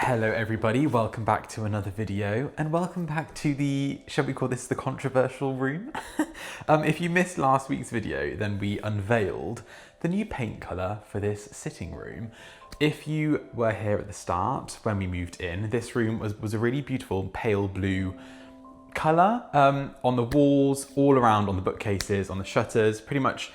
Hello everybody, welcome back to another video and welcome back to the, shall we call this the controversial room? If you missed last week's video, then we unveiled the new paint colour for this sitting room. If you were here at the start when we moved in, this room was a really beautiful pale blue colour on the walls, all around on the bookcases, on the shutters, pretty much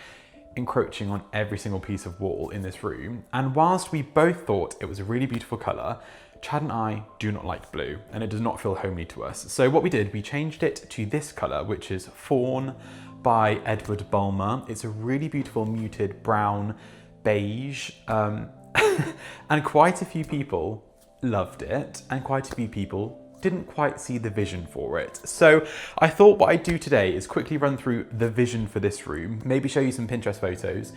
encroaching on every single piece of wall in this room. And whilst we both thought it was a really beautiful colour, Chad and I do not like blue and it does not feel homely to us. So what we did, we changed it to this colour, which is Fawn by Edward Bulmer. It's a really beautiful muted brown beige and quite a few people loved it and quite a few people didn't quite see the vision for it. So I thought what I'd do today is quickly run through the vision for this room, maybe show you some Pinterest photos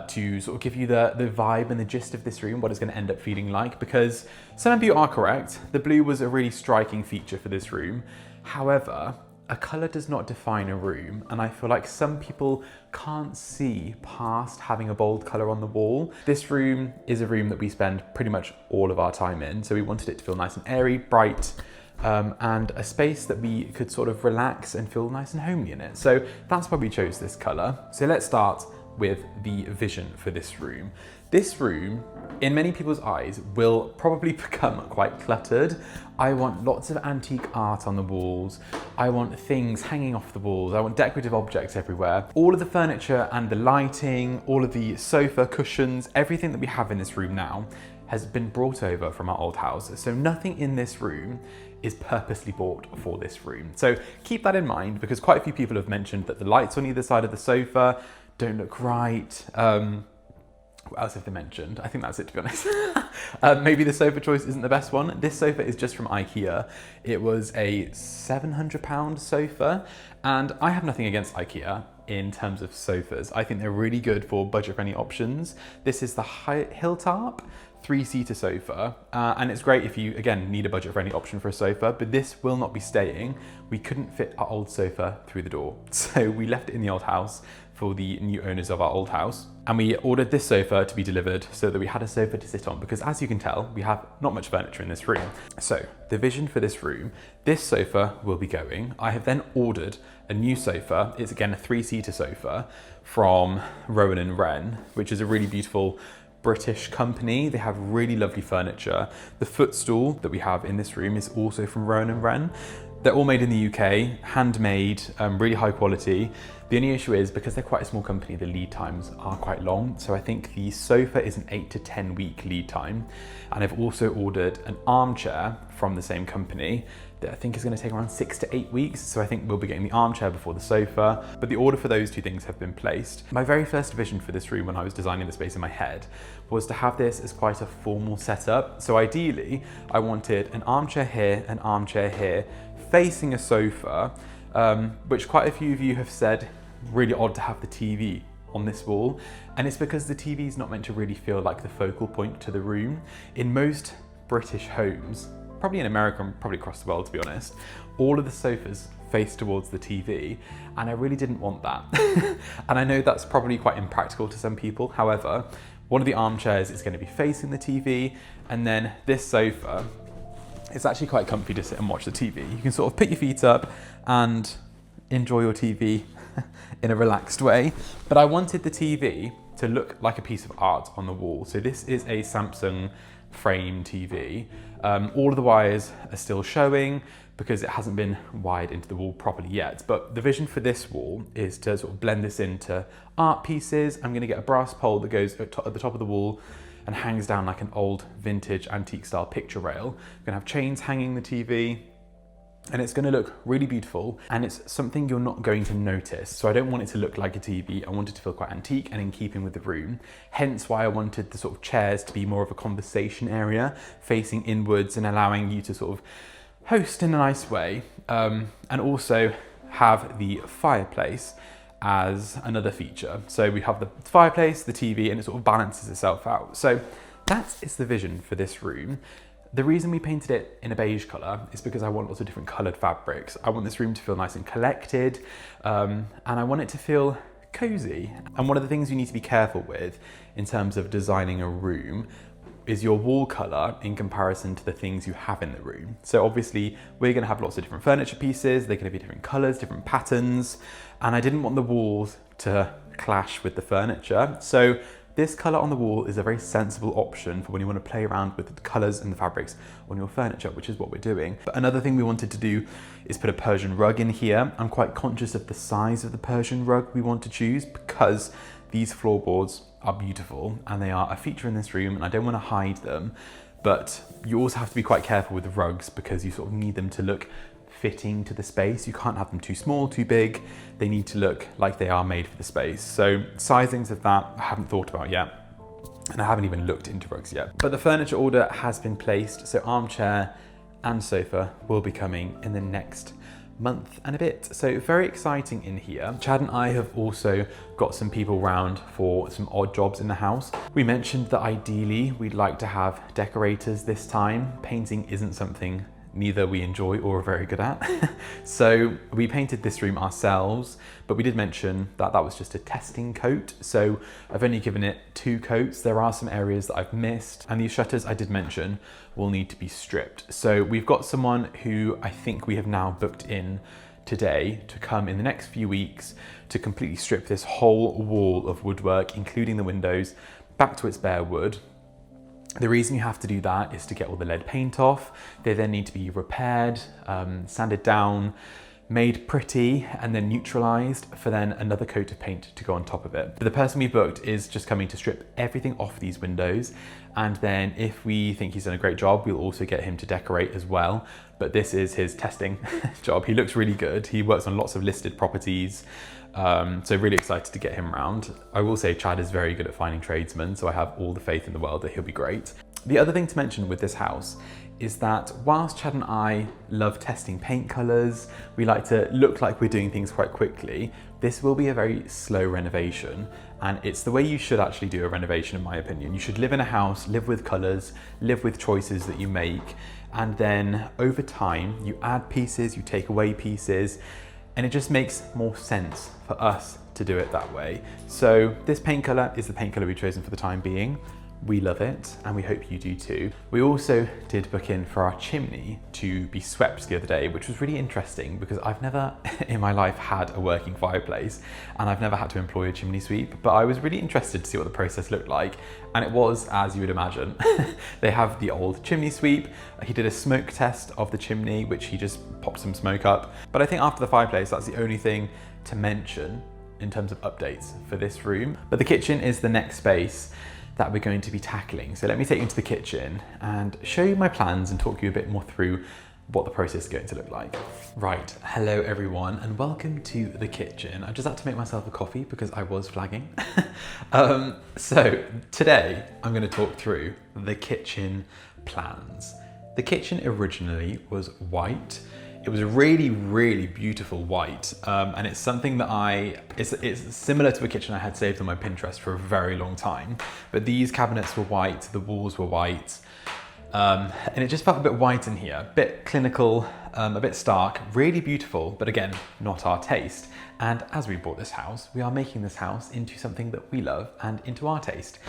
to sort of give you the vibe and the gist of this room, what it's going to end up feeling like, because some of you are correct, the blue was a really striking feature for this room. However, a colour does not define a room, and I feel like some people can't see past having a bold colour on the wall. This room is a room that we spend pretty much all of our time in, so we wanted it to feel nice and airy, bright, and a space that we could sort of relax and feel nice and homely in it. So that's why we chose this colour. So let's start with the vision for this room. This room, in many people's eyes, will probably become quite cluttered. I want lots of antique art on the walls. I want things hanging off the walls. I want decorative objects everywhere. All of the furniture and the lighting, all of the sofa cushions, everything that we have in this room now has been brought over from our old house. So nothing in this room is purposely bought for this room. So keep that in mind, because quite a few people have mentioned that the lights on either side of the sofa don't look right. What else have they mentioned? I think that's it, to be honest. Maybe the sofa choice isn't the best one. This sofa is just from IKEA. It was a £700 sofa, and I have nothing against IKEA in terms of sofas. I think they're really good for budget-friendly options. This is the Hilltop 3-seater sofa, and it's great if you, again, need a budget-friendly option for a sofa, but this will not be staying. We couldn't fit our old sofa through the door, so we left it in the old house for the new owners of our old house. And we ordered this sofa to be delivered so that we had a sofa to sit on, because as you can tell, we have not much furniture in this room. So the vision for this room, this sofa will be going. I have then ordered a new sofa. It's again a 3-seater sofa from Rowan & Wren, which is a really beautiful British company. They have really lovely furniture. The footstool that we have in this room is also from Rowan & Wren. They're all made in the UK, handmade, really high quality. The only issue is, because they're quite a small company, the lead times are quite long. So I think the sofa is an 8 to 10 week lead time. And I've also ordered an armchair from the same company that I think is going to take around 6 to 8 weeks. So I think we'll be getting the armchair before the sofa, but the order for those two things have been placed. My very first vision for this room when I was designing the space in my head was to have this as quite a formal setup. So ideally, I wanted an armchair here, facing a sofa, which quite a few of you have said really odd to have the TV on this wall. And it's because the TV is not meant to really feel like the focal point to the room. In most British homes, probably in America and probably across the world, to be honest, all of the sofas face towards the TV, and I really didn't want that. And I know that's probably quite impractical to some people. However, one of the armchairs is going to be facing the TV, and then this sofa, it's actually quite comfy to sit and watch the TV. You can sort of put your feet up and enjoy your TV in a relaxed way. But I wanted the TV to look like a piece of art on the wall. So this is a Samsung frame TV. All of the wires are still showing because it hasn't been wired into the wall properly yet. But the vision for this wall is to sort of blend this into art pieces. I'm going to get a brass pole that goes at the top of the wall and hangs down like an old vintage antique style picture rail. I'm gonna have chains hanging the TV, and it's gonna look really beautiful, and it's something you're not going to notice. So I don't want it to look like a TV. I want it to feel quite antique and in keeping with the room. Hence why I wanted the sort of chairs to be more of a conversation area, facing inwards and allowing you to sort of host in a nice way, and also have the fireplace as another feature. So we have the fireplace, the TV, and it sort of balances itself out. So that is the vision for this room. The reason we painted it in a beige colour is because I want lots of different coloured fabrics. I want this room to feel nice and collected, and I want it to feel cozy. And one of the things you need to be careful with in terms of designing a room is your wall color in comparison to the things you have in the room. So obviously we're gonna have lots of different furniture pieces, they're gonna be different colors, different patterns, and I didn't want the walls to clash with the furniture. So this color on the wall is a very sensible option for when you want to play around with the colors and the fabrics on your furniture, which is what we're doing. But another thing we wanted to do is put a Persian rug in here. I'm quite conscious of the size of the Persian rug we want to choose because these floorboards are beautiful and they are a feature in this room and I don't want to hide them. But you also have to be quite careful with the rugs because you sort of need them to look fitting to the space. You can't have them too small, too big. They need to look like they are made for the space. So sizings of that I haven't thought about yet. And I haven't even looked into rugs yet. But the furniture order has been placed. So armchair and sofa will be coming in the next month and a bit. So very exciting in here. Chad and I have also got some people round for some odd jobs in the house. We mentioned that ideally we'd like to have decorators this time. Painting isn't something neither we enjoy or are very good at. So we painted this room ourselves, but we did mention that that was just a testing coat. So I've only given it 2 coats. There are some areas that I've missed, and these shutters I did mention will need to be stripped. So we've got someone who I think we have now booked in today to come in the next few weeks to completely strip this whole wall of woodwork, including the windows, back to its bare wood. The reason you have to do that is to get all the lead paint off. They then need to be repaired, sanded down, made pretty, and then neutralized for then another coat of paint to go on top of it. But the person we booked is just coming to strip everything off these windows. And then if we think he's done a great job, we'll also get him to decorate as well. But this is his testing job. He looks really good. He works on lots of listed properties. So really excited to get him around. I will say Chad is very good at finding tradesmen, so I have all the faith in the world that he'll be great. The other thing to mention with this house is that whilst Chad and I love testing paint colours, we like to look like we're doing things quite quickly, this will be a very slow renovation, and it's the way you should actually do a renovation in my opinion. You should live in a house, live with colours, live with choices that you make, and then over time you add pieces, you take away pieces, and it just makes more sense for us to do it that way. So this paint colour is the paint colour we've chosen for the time being. We love it, and we hope you do too. We also did book in for our chimney to be swept the other day, which was really interesting because I've never in my life had a working fireplace and I've never had to employ a chimney sweep, but I was really interested to see what the process looked like, and it was as you would imagine. They have the old chimney sweep. He did a smoke test of the chimney, which he just popped some smoke up. But I think after the fireplace, that's the only thing to mention in terms of updates for this room. But the kitchen is the next space that we're going to be tackling. So let me take you into the kitchen and show you my plans and talk you a bit more through what the process is going to look like. Right, hello everyone and welcome to the kitchen. I just had to make myself a coffee because I was flagging. So today I'm going to talk through the kitchen plans. The kitchen originally was white. It was a really, really beautiful white, and it's something that it's similar to a kitchen I had saved on my Pinterest for a very long time. But these cabinets were white, the walls were white, and it just felt a bit white in here, a bit clinical, a bit stark, really beautiful, but again, not our taste. And as we bought this house, we are making this house into something that we love and into our taste.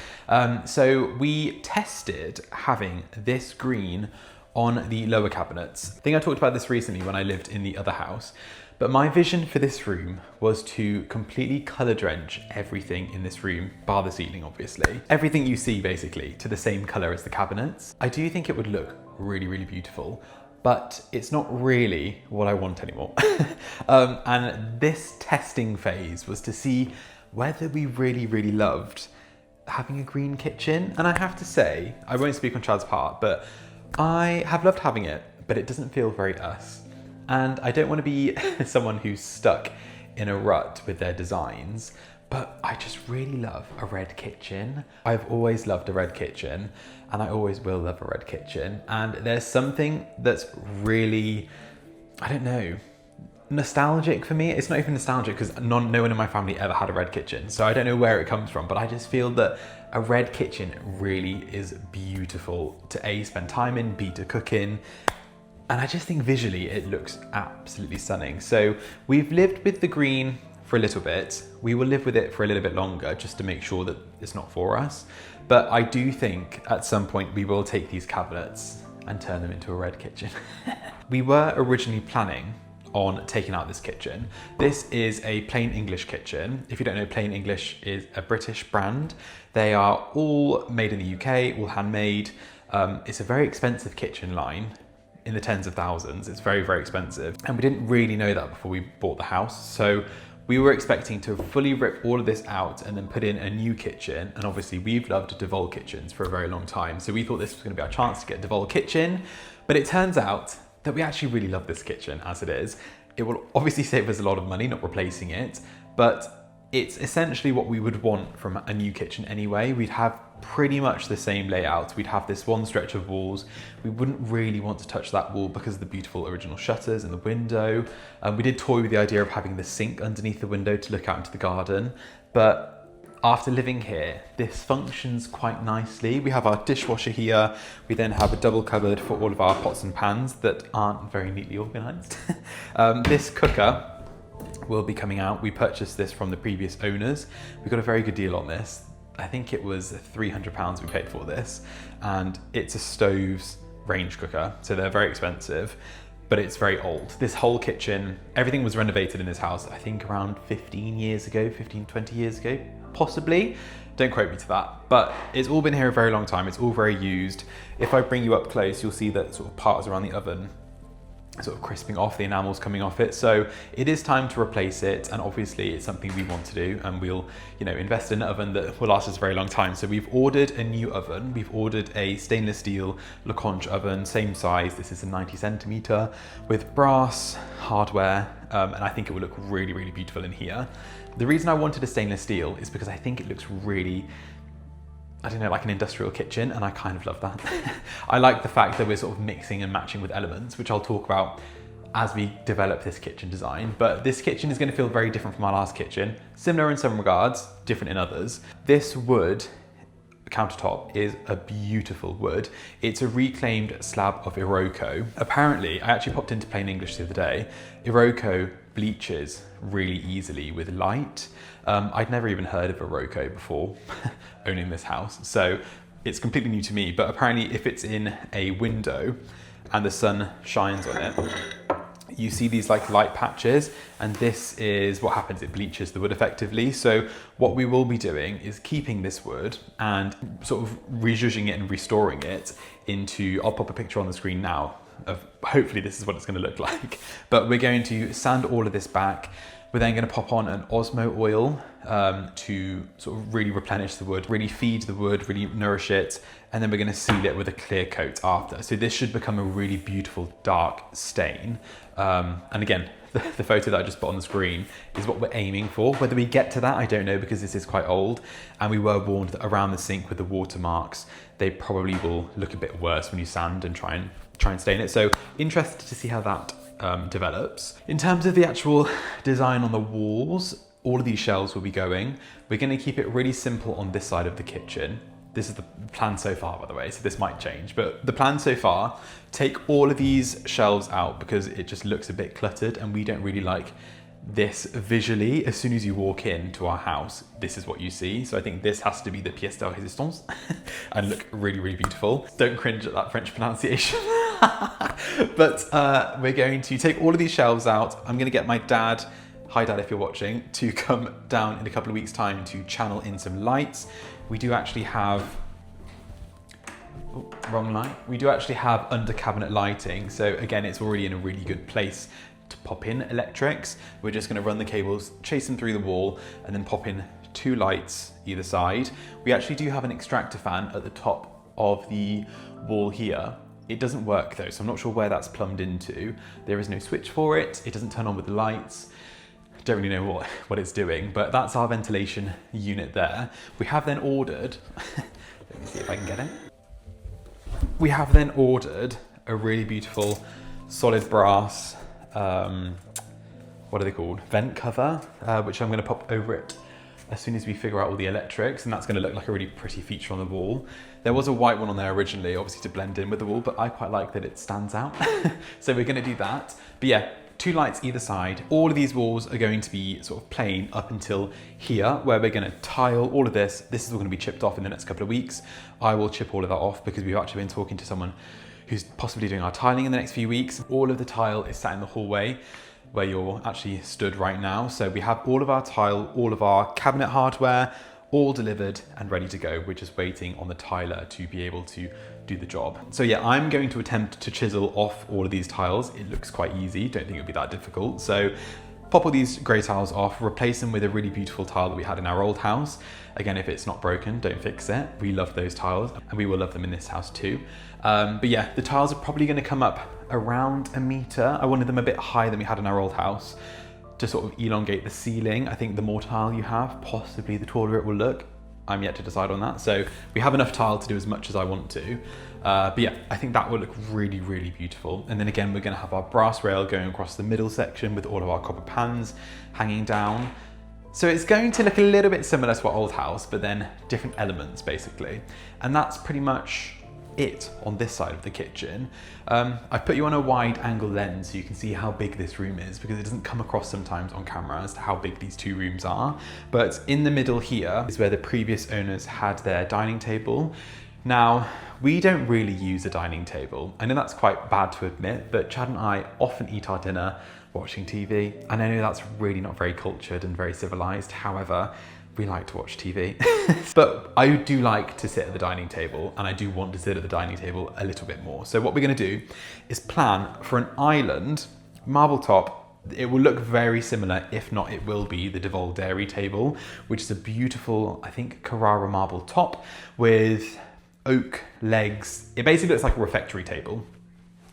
So we tested having this green on the lower cabinets. I think I talked about this recently when I lived in the other house, but my vision for this room was to completely color drench everything in this room, bar the ceiling obviously. Everything you see basically to the same color as the cabinets. I do think it would look really, really beautiful, but it's not really what I want anymore. And this testing phase was to see whether we really, really loved having a green kitchen. And I have to say, I won't speak on Chad's part, but I have loved having it, but it doesn't feel very us. And I don't want to be someone who's stuck in a rut with their designs, but I just really love a red kitchen. I've always loved a red kitchen, and I always will love a red kitchen. And there's something that's really, I don't know, nostalgic for me. It's not even nostalgic because no one in my family ever had a red kitchen, so I don't know where it comes from, but I just feel that a red kitchen really is beautiful to A, spend time in, B, to cook in, and I just think visually it looks absolutely stunning. So we've lived with the green for a little bit. We will live with it for a little bit longer just to make sure that it's not for us. But I do think at some point we will take these cabinets and turn them into a red kitchen. We were originally planning on taking out this kitchen. This is a Plain English kitchen. If you don't know, Plain English is a British brand. They are all made in the UK, all handmade. It's a very expensive kitchen line, in the tens of thousands. It's very, very expensive. And we didn't really know that before we bought the house. So we were expecting to fully rip all of this out and then put in a new kitchen. And obviously we've loved DeVol kitchens for a very long time. So we thought this was gonna be our chance to get DeVol kitchen. But it turns out that we actually really love this kitchen as it is. It will obviously save us a lot of money not replacing it, but it's essentially what we would want from a new kitchen anyway. We'd have pretty much the same layout. We'd have this one stretch of walls. We wouldn't really want to touch that wall because of the beautiful original shutters and the window. We did toy with the idea of having the sink underneath the window to look out into the garden, but after living here, this functions quite nicely. We have our dishwasher here. We then have a double cupboard for all of our pots and pans that aren't very neatly organized. This cooker will be coming out. We purchased this from the previous owners. We got a very good deal on this. I think it was £300 we paid for this, and it's a Stoves range cooker, so they're very expensive, but it's very old. This whole kitchen, everything was renovated in this house, I think around 20 years ago, possibly. Don't quote me to that, but it's all been here a very long time. It's all very used. If I bring you up close, you'll see that sort of parts around the oven sort of crisping off, the enamel's coming off it. So it is time to replace it, and obviously it's something we want to do, and we'll, you know, invest in an oven that will last us a very long time. So we've ordered a new oven. We've ordered a stainless steel Leconte oven, same size. This is a 90 centimeter with brass hardware, and I think it will look really, really beautiful in here. The reason I wanted a stainless steel is because I think it looks really, I don't know, like an industrial kitchen, and I kind of love that. I like the fact that we're sort of mixing and matching with elements, which I'll talk about as we develop this kitchen design. But this kitchen is going to feel very different from our last kitchen, similar in some regards, different in others. This wood countertop is a beautiful wood. It's a reclaimed slab of Iroko. Apparently, I actually popped into Plain English the other day. Iroko bleaches really easily with light. I'd never even heard of Iroko before owning this house, so it's completely new to me, but apparently if it's in a window and the sun shines on it, you see these like light patches, and this is what happens, it bleaches the wood effectively. So what we will be doing is keeping this wood and sort of rejudging it and restoring it into, I'll pop a picture on the screen now of hopefully this is what it's going to look like, but we're going to sand all of this back. We're then going to pop on an Osmo oil to sort of really replenish the wood, really feed the wood, really nourish it, and then we're going to seal it with a clear coat after. So this should become a really beautiful dark stain. And again, the photo that I just put on the screen is what we're aiming for. Whether we get to that, I don't know, because this is quite old, and we were warned that around the sink with the watermarks, they probably will look a bit worse when you sand and try and stain it. So interested to see how that develops. In terms of the actual design on the walls, all of these shelves will be going. We're going to keep it really simple on this side of the kitchen. This is the plan so far, by the way, so this might change, but the plan so far, take all of these shelves out because it just looks a bit cluttered and we don't really like this visually. As soon as you walk into our house, this is what you see. So I think this has to be the pièce de résistance and look really, really beautiful. Don't cringe at that French pronunciation. But we're going to take all of these shelves out. I'm going to get my dad, hi dad if you're watching, to come down in a couple of weeks time to channel in some lights. We do actually have, oh, wrong light. We do actually have under cabinet lighting. So again, it's already in a really good place to pop in electrics. We're just going to run the cables, chase them through the wall, and then pop in 2 lights either side. We actually do have an extractor fan at the top of the wall here. It doesn't work though, so I'm not sure where that's plumbed into. There is no switch for it. It doesn't turn on with the lights. Don't really know what it's doing, but that's our ventilation unit there. We have then ordered, let me see if I can get it. We have then ordered a really beautiful solid brass, what are they called? Vent cover, which I'm going to pop over it as soon as we figure out all the electrics, and that's going to look like a really pretty feature on the wall. There was a white one on there originally, obviously to blend in with the wall, but I quite like that it stands out. So we're going to do that. But yeah, 2 lights either side. All of these walls are going to be sort of plain up until here, where we're going to tile all of this. This is all going to be chipped off in the next couple of weeks. I will chip all of that off because we've actually been talking to someone who's possibly doing our tiling in the next few weeks. All of the tile is sat in the hallway where you're actually stood right now. So we have all of our tile, all of our cabinet hardware, all delivered and ready to go. We're just waiting on the tiler to be able to do the job. So yeah, I'm going to attempt to chisel off all of these tiles. It looks quite easy, don't think it'll be that difficult. So pop all these grey tiles off, replace them with a really beautiful tile that we had in our old house. Again, if it's not broken, don't fix it. We love those tiles and we will love them in this house too. But yeah, the tiles are probably going to come up around 1 meter. I wanted them a bit higher than we had in our old house to sort of elongate the ceiling. I think the more tile you have, possibly the taller it will look. I'm yet to decide on that. So we have enough tile to do as much as I want to. But yeah, I think that will look really, really beautiful. And then again, we're going to have our brass rail going across the middle section with all of our copper pans hanging down. So it's going to look a little bit similar to our old house, but then different elements basically. And that's pretty much it on this side of the kitchen. I've put you on a wide angle lens so you can see how big this room is, because it doesn't come across sometimes on camera as to how big these 2 rooms are. But in the middle here is where the previous owners had their dining table. Now, we don't really use a dining table. I know that's quite bad to admit, but Chad and I often eat our dinner watching TV. And I know that's really not very cultured and very civilized. However, we like to watch TV. But I do like to sit at the dining table, and I do want to sit at the dining table a little bit more. So what we're going to do is plan for an island, marble top. It will look very similar, if not it will be the Devolve Dairy table, which is a beautiful, I think, Carrara marble top with oak legs. It basically looks like a refectory table.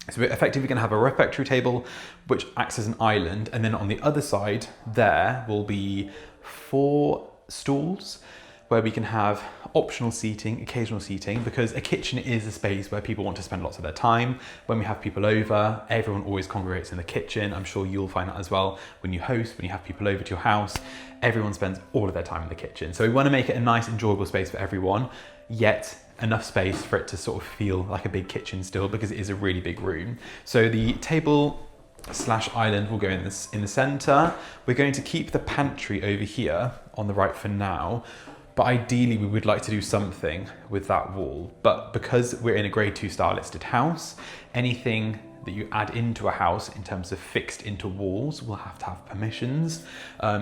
So we're effectively going to have a refectory table which acts as an island, and then on the other side there will be 4 stools where we can have optional seating, occasional seating, because a kitchen is a space where people want to spend lots of their time. When we have people over, everyone always congregates in the kitchen. I'm sure you'll find that as well when you host, when you have people over to your house, everyone spends all of their time in the kitchen. So we want to make it a nice, enjoyable space for everyone, yet enough space for it to sort of feel like a big kitchen still, because it is a really big room. So the table / island will go in the center. We're going to keep the pantry over here on the right for now, but ideally we would like to do something with that wall. But because we're in a grade 2 star listed house, anything that you add into a house in terms of fixed into walls will have to have permissions.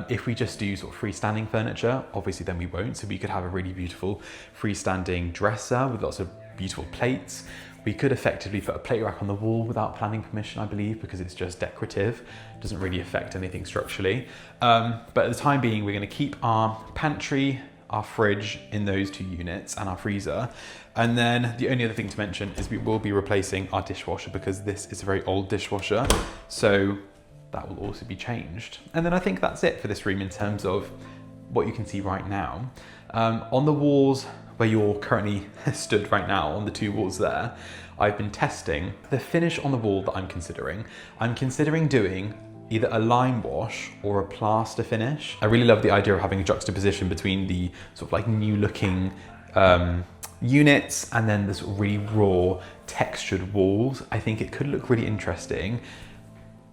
If we just do sort of freestanding furniture, obviously then we won't. So we could have a really beautiful freestanding dresser with lots of beautiful plates. We could effectively put a plate rack on the wall without planning permission, I believe, because it's just decorative. It doesn't really affect anything structurally. But at the time being, we're going to keep our pantry, our fridge in those 2 units, and our freezer. And then the only other thing to mention is we will be replacing our dishwasher, because this is a very old dishwasher. So that will also be changed. And then I think that's it for this room in terms of what you can see right now. On the walls where you're currently stood right now, on the 2 walls there, I've been testing the finish on the wall that I'm considering. I'm considering doing either a lime wash or a plaster finish. I really love the idea of having a juxtaposition between the sort of like new looking units and then the sort of really raw textured walls. I think it could look really interesting.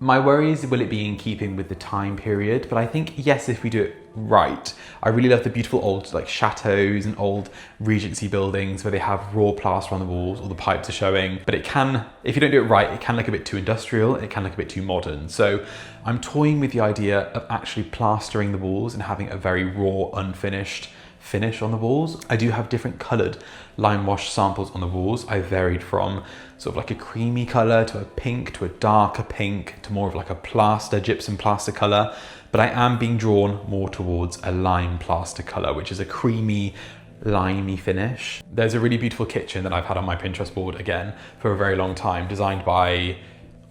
My worry is, will it be in keeping with the time period? But I think, yes, if we do it right. I really love the beautiful old like chateaus and old Regency buildings where they have raw plaster on the walls, all the pipes are showing. But it can, if you don't do it right, it can look a bit too industrial, it can look a bit too modern. So I'm toying with the idea of actually plastering the walls and having a very raw, unfinished finish on the walls. I do have different coloured lime wash samples on the walls. I varied from sort of like a creamy colour to a pink to a darker pink to more of like a plaster, gypsum plaster colour. But I am being drawn more towards a lime plaster colour, which is a creamy, limey finish. There's a really beautiful kitchen that I've had on my Pinterest board again for a very long time, designed by,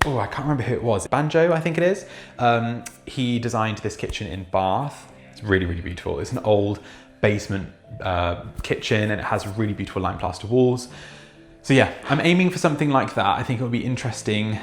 oh, I can't remember who it was. Banjo, I think it is. He designed this kitchen in Bath. It's really, really beautiful. It's an old basement kitchen and it has really beautiful lime plaster walls. So yeah, I'm aiming for something like that. I think it would be interesting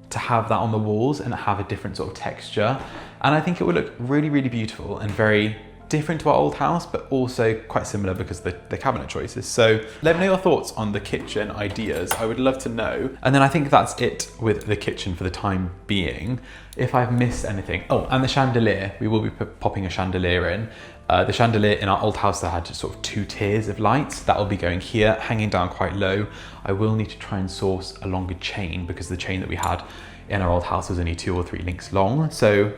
to have that on the walls and have a different sort of texture. And I think it would look really, really beautiful and very different to our old house, but also quite similar because of the cabinet choices. So let me know your thoughts on the kitchen ideas. I would love to know. And then I think that's it with the kitchen for the time being. If I've missed anything, oh, and the chandelier, we will be popping a chandelier in. The chandelier in our old house that had just sort of 2 tiers of lights, that will be going here, hanging down quite low. I will need to try and source a longer chain because the chain that we had in our old house was only 2 or 3 links long. So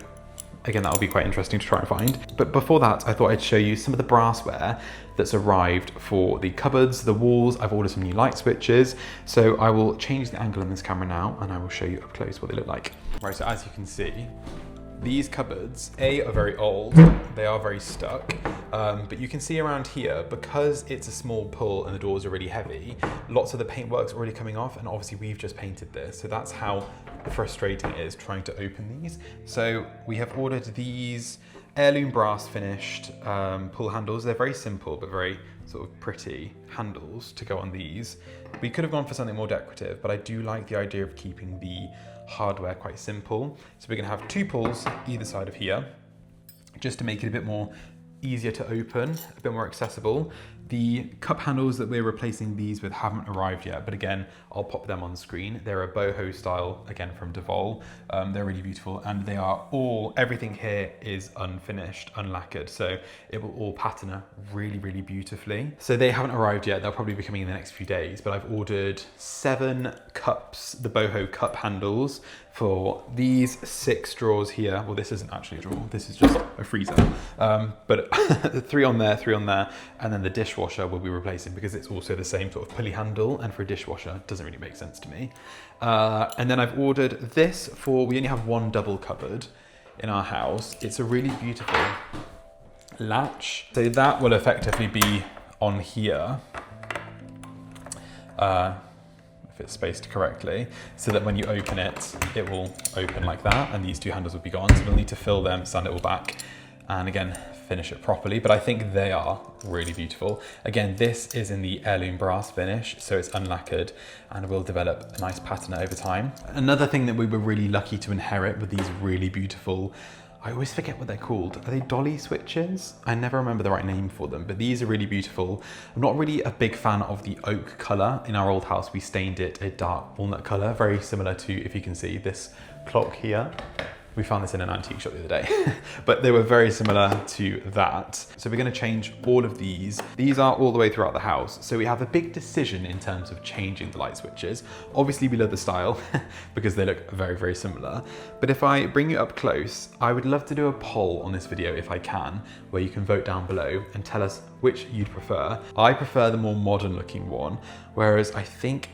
again, that will be quite interesting to try and find. But before that, I thought I'd show you some of the brassware that's arrived for the cupboards, the walls. I've ordered some new light switches. So I will change the angle on this camera now and I will show you up close what they look like. Right, so as you can see, these cupboards, are very old, they are very stuck, but you can see around here, because it's a small pull and the doors are really heavy, lots of the paintwork's already coming off, and obviously we've just painted this, so that's how frustrating it is trying to open these. So we have ordered these heirloom brass finished pull handles. They're very simple, but very sort of pretty handles to go on these. We could have gone for something more decorative, but I do like the idea of keeping the hardware quite simple. So we're gonna have 2 pulls either side of here, just to make it a bit more easier to open, a bit more accessible. The cup handles that we're replacing these with haven't arrived yet, but again, I'll pop them on screen. They're a boho style, again from Devol. They're really beautiful, and they are everything here is unfinished, unlacquered, so it will all patina really, really beautifully. So they haven't arrived yet. They'll probably be coming in the next few days, but I've ordered 7 cups, the boho cup handles, for these 6 drawers here. Well, this isn't actually a drawer, this is just a freezer. But 3 on there, 3 on there, and then the dishwasher will be replacing because it's also the same sort of pulley handle, and for a dishwasher, it doesn't really make sense to me. And then I've ordered this for, we only have 1 double cupboard in our house. It's a really beautiful latch. So that will effectively be on here. If it's spaced correctly, so that when you open it, it will open like that, and these 2 handles will be gone. So we'll need to fill them, sand it all back, and again, finish it properly. But I think they are really beautiful. Again, this is in the heirloom brass finish, so it's unlacquered and will develop a nice patina over time. Another thing that we were really lucky to inherit with these really beautiful, I always forget what they're called. Are they dolly switches? I never remember the right name for them, but these are really beautiful. I'm not really a big fan of the oak color. In our old house, we stained it a dark walnut color, very similar to, if you can see, this clock here. We found this in an antique shop the other day, but they were very similar to that. So we're gonna change all of these. These are all the way throughout the house. So we have a big decision in terms of changing the light switches. Obviously we love the style because they look very, very similar. But if I bring you up close, I would love to do a poll on this video if I can, where you can vote down below and tell us which you'd prefer. I prefer the more modern looking one, whereas I think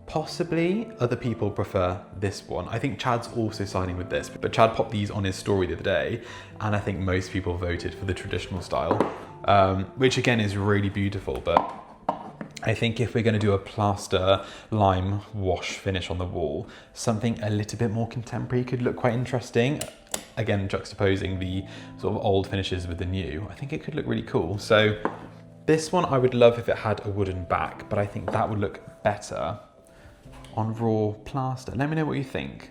possibly other people prefer this one. I think Chad's also siding with this, but Chad popped these on his story the other day, and I think most people voted for the traditional style, which again is really beautiful. But I think if we're going to do a plaster lime wash finish on the wall, something a little bit more contemporary could look quite interesting. Again, juxtaposing the sort of old finishes with the new, I think it could look really cool. So this one I would love if it had a wooden back, but I think that would look better on raw plaster. Let me know what you think.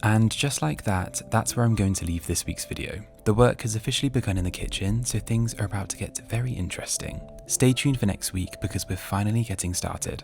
And just like that, that's where I'm going to leave this week's video. The work has officially begun in the kitchen, so things are about to get very interesting. Stay tuned for next week because we're finally getting started.